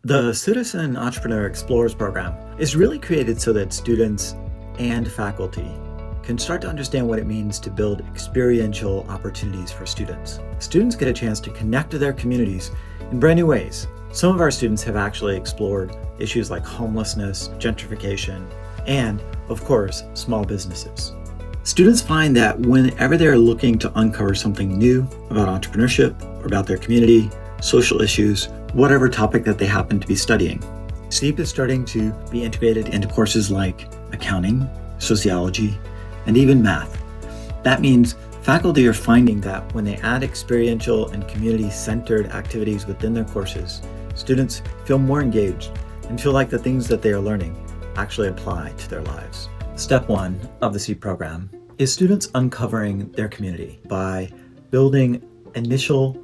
The Citizen Entrepreneur Explorers program is really created so that students and faculty can start to understand what it means to build experiential opportunities for students. Students get a chance to connect to their communities in brand new ways. Some of our students have actually explored issues like homelessness, gentrification, and, of course, small businesses. Students find that whenever they're looking to uncover something new about entrepreneurship or about their community, social issues, whatever topic that they happen to be studying, CEEP is starting to be integrated into courses like accounting, sociology, and even math. That means faculty are finding that when they add experiential and community-centered activities within their courses, students feel more engaged and feel like the things that they are learning actually apply to their lives. Step 1 of the CEEP program is students uncovering their community by building initial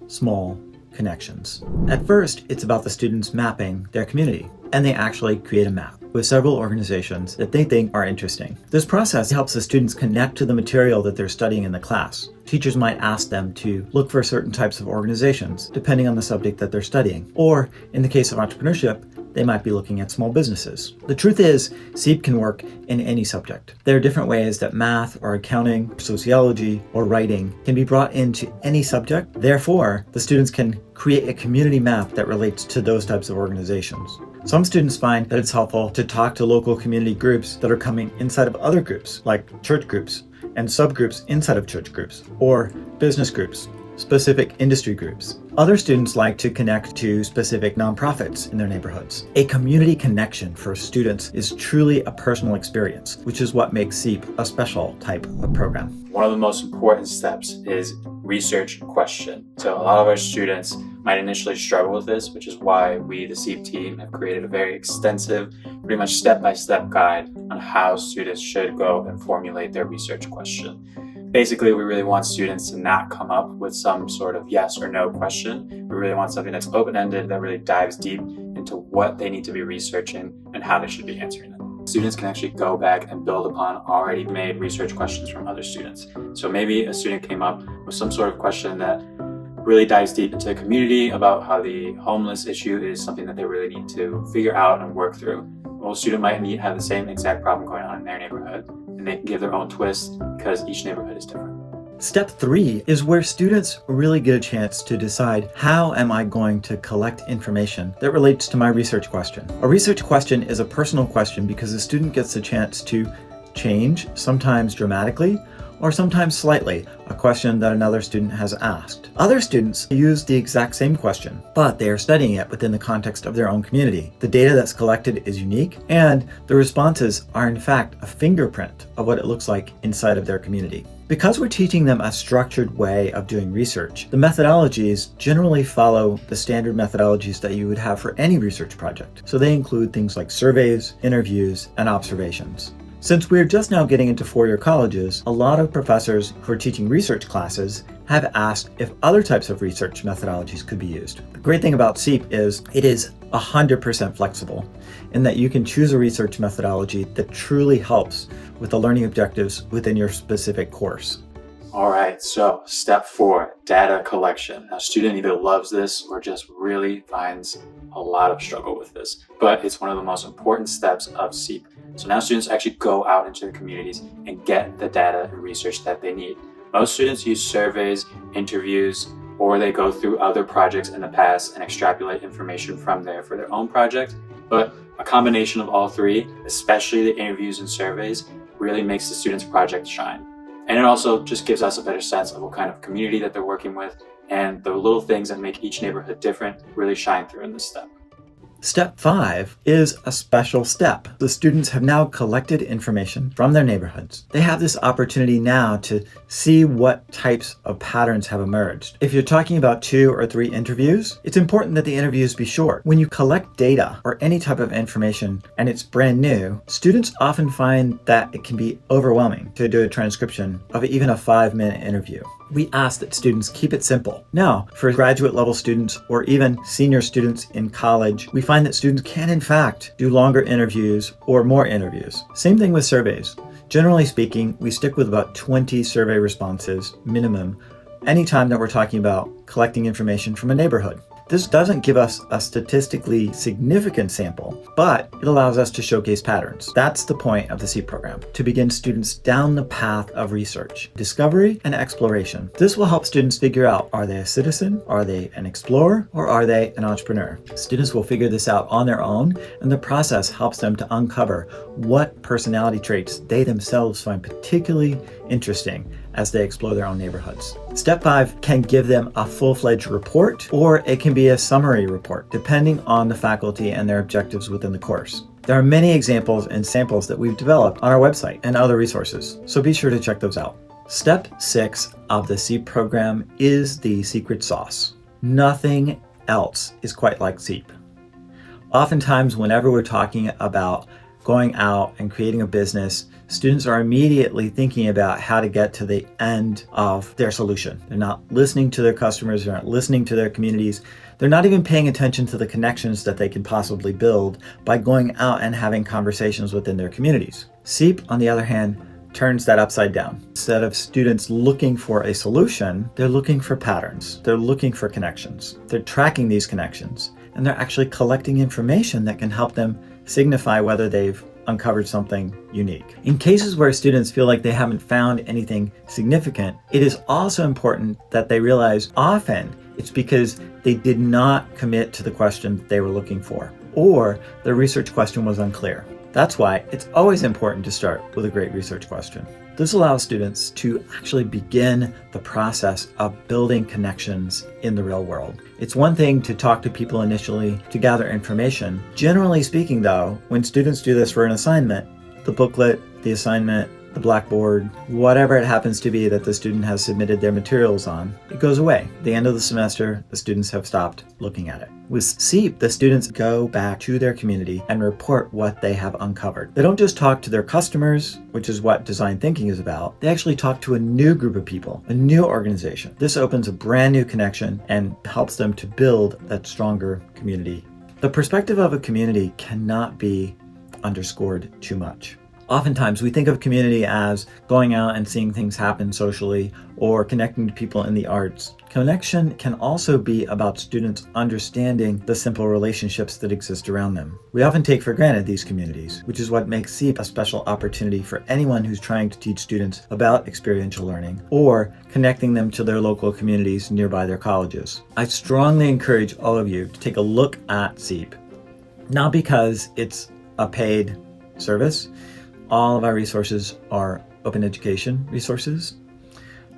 small connections. At first, it's about the students mapping their community, and they actually create a map with several organizations that they think are interesting. This process helps the students connect to the material that they're studying in the class. Teachers might ask them to look for certain types of organizations, depending on the subject that they're studying. Or, in the case of entrepreneurship, they might be looking at small businesses. The truth is, CEEP can work in any subject. There are different ways that math or accounting, sociology, or writing can be brought into any subject. Therefore, the students can create a community map that relates to those types of organizations. Some students find that it's helpful to talk to local community groups that are coming inside of other groups, like church groups and subgroups inside of church groups, or business groups, specific industry groups. Other students like to connect to specific nonprofits in their neighborhoods. A community connection for students is truly a personal experience, which is what makes CEEP a special type of program. One of the most important steps is research question. So a lot of our students might initially struggle with this, which is why we, the CEEP team, have created a very extensive, pretty much step-by-step guide on how students should go and formulate their research question. Basically, we really want students to not come up with some sort of yes or no question. We really want something that's open-ended, that really dives deep into what they need to be researching and how they should be answering it. Students can actually go back and build upon already made research questions from other students. So maybe a student came up with some sort of question that really dives deep into the community about how the homeless issue is something that they really need to figure out and work through. Well, a student might have the same exact problem going on in their neighborhood, and they can give their own twist because each neighborhood is different. Step 3 is where students really get a chance to decide, how am I going to collect information that relates to my research question? A research question is a personal question because the student gets the chance to change, sometimes dramatically, or sometimes slightly, a question that another student has asked. Other students use the exact same question, but they are studying it within the context of their own community. The data that's collected is unique, and the responses are in fact a fingerprint of what it looks like inside of their community. Because we're teaching them a structured way of doing research, the methodologies generally follow the standard methodologies that you would have for any research project. So they include things like surveys, interviews, and observations. Since we're just now getting into four-year colleges, a lot of professors who are teaching research classes have asked if other types of research methodologies could be used. The great thing about CEEP is it is 100% flexible in that you can choose a research methodology that truly helps with the learning objectives within your specific course. All right, so step 4, data collection. Now, a student either loves this or just really finds a lot of struggle with this, but it's one of the most important steps of CEEP. So now students actually go out into the communities and get the data and research that they need. Most students use surveys, interviews, or they go through other projects in the past and extrapolate information from there for their own project. But a combination of all three, especially the interviews and surveys, really makes the student's project shine. And it also just gives us a better sense of what kind of community that they're working with, and the little things that make each neighborhood different really shine through in this step. Step 5 is a special step. The students have now collected information from their neighborhoods. They have this opportunity now to see what types of patterns have emerged. If you're talking about 2 or 3 interviews, it's important that the interviews be short. When you collect data or any type of information and it's brand new, students often find that it can be overwhelming to do a transcription of even a 5-minute interview. We ask that students keep it simple. Now, for graduate level students or even senior students in college, we find that students can in fact do longer interviews or more interviews. Same thing with surveys. Generally speaking, we stick with about 20 survey responses minimum anytime that we're talking about collecting information from a neighborhood. This doesn't give us a statistically significant sample, but it allows us to showcase patterns. That's the point of the CEEP program, to begin students down the path of research, discovery, and exploration. This will help students figure out, are they a citizen, are they an explorer, or are they an entrepreneur? Students will figure this out on their own, and the process helps them to uncover what personality traits they themselves find particularly interesting as they explore their own neighborhoods. Step 5 can give them a full-fledged report, or it can be a summary report, depending on the faculty and their objectives within the course. There are many examples and samples that we've developed on our website and other resources, so be sure to check those out. Step 6 of the CEEP program is the secret sauce. Nothing else is quite like CEEP. Oftentimes, whenever we're talking about going out and creating a business, students are immediately thinking about how to get to the end of their solution. They're not listening to their customers, they're not listening to their communities, they're not even paying attention to the connections that they can possibly build by going out and having conversations within their communities. CEEP, on the other hand, turns that upside down. Instead of students looking for a solution, they're looking for patterns. They're looking for connections. They're tracking these connections, and they're actually collecting information that can help them signify whether they've uncovered something unique. In cases where students feel like they haven't found anything significant, it is also important that they realize often it's because they did not commit to the question that they were looking for, or the research question was unclear. That's why it's always important to start with a great research question. This allows students to actually begin the process of building connections in the real world. It's one thing to talk to people initially to gather information. Generally speaking though, when students do this for an assignment, the booklet, the assignment, the blackboard, whatever it happens to be that the student has submitted their materials on, it goes away. At the end of the semester, the students have stopped looking at it. With CEEP, the students go back to their community and report what they have uncovered. They don't just talk to their customers, which is what design thinking is about. They actually talk to a new group of people, a new organization. This opens a brand new connection and helps them to build that stronger community. The perspective of a community cannot be underscored too much. Oftentimes, we think of community as going out and seeing things happen socially or connecting to people in the arts. Connection can also be about students understanding the simple relationships that exist around them. We often take for granted these communities, which is what makes CEEP a special opportunity for anyone who's trying to teach students about experiential learning or connecting them to their local communities nearby their colleges. I strongly encourage all of you to take a look at CEEP, not because it's a paid service. All of our resources are open education resources,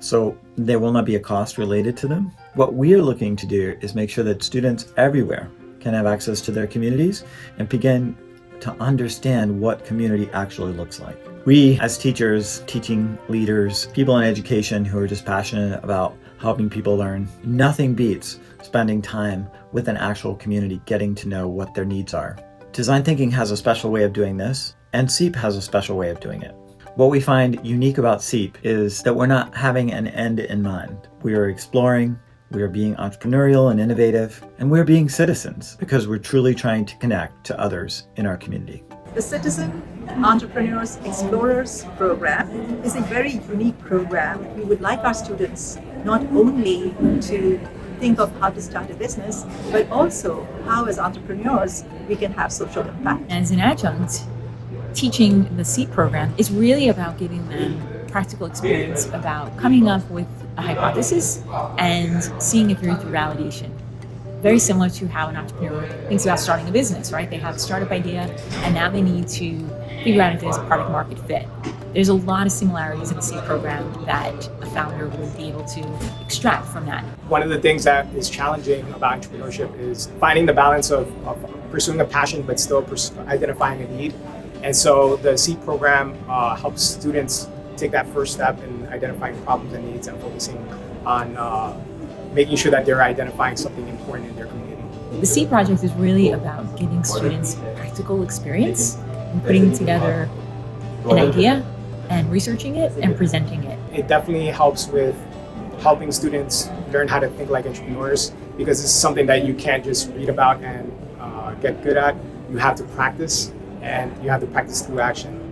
so there will not be a cost related to them. What we are looking to do is make sure that students everywhere can have access to their communities and begin to understand what community actually looks like. We, as teachers, teaching leaders, people in education who are just passionate about helping people learn, nothing beats spending time with an actual community, getting to know what their needs are. Design thinking has a special way of doing this, and CEEP has a special way of doing it. What we find unique about CEEP is that we're not having an end in mind. We are exploring, we are being entrepreneurial and innovative, and we're being citizens because we're truly trying to connect to others in our community. The Citizen Entrepreneurs Explorers program is a very unique program. We would like our students not only to think of how to start a business, but also how as entrepreneurs we can have social impact. As an adjunct, teaching the CEEP program is really about giving them practical experience about coming up with a hypothesis and seeing it through validation. Very similar to how an entrepreneur thinks about starting a business, right? They have a startup idea and now they need to figure out if there's a product market fit. There's a lot of similarities in the CEEP program that a founder would be able to extract from that. One of the things that is challenging about entrepreneurship is finding the balance of pursuing a passion but still identifying a need. And so the CEEP program helps students take that first step in identifying problems and needs and focusing on making sure that they're identifying something important in their community. The CEEP project is really about giving students practical experience and putting together an idea and researching it and presenting it. It definitely helps with helping students learn how to think like entrepreneurs, because it's something that you can't just read about and get good at. You have to practice, and you have to practice through action.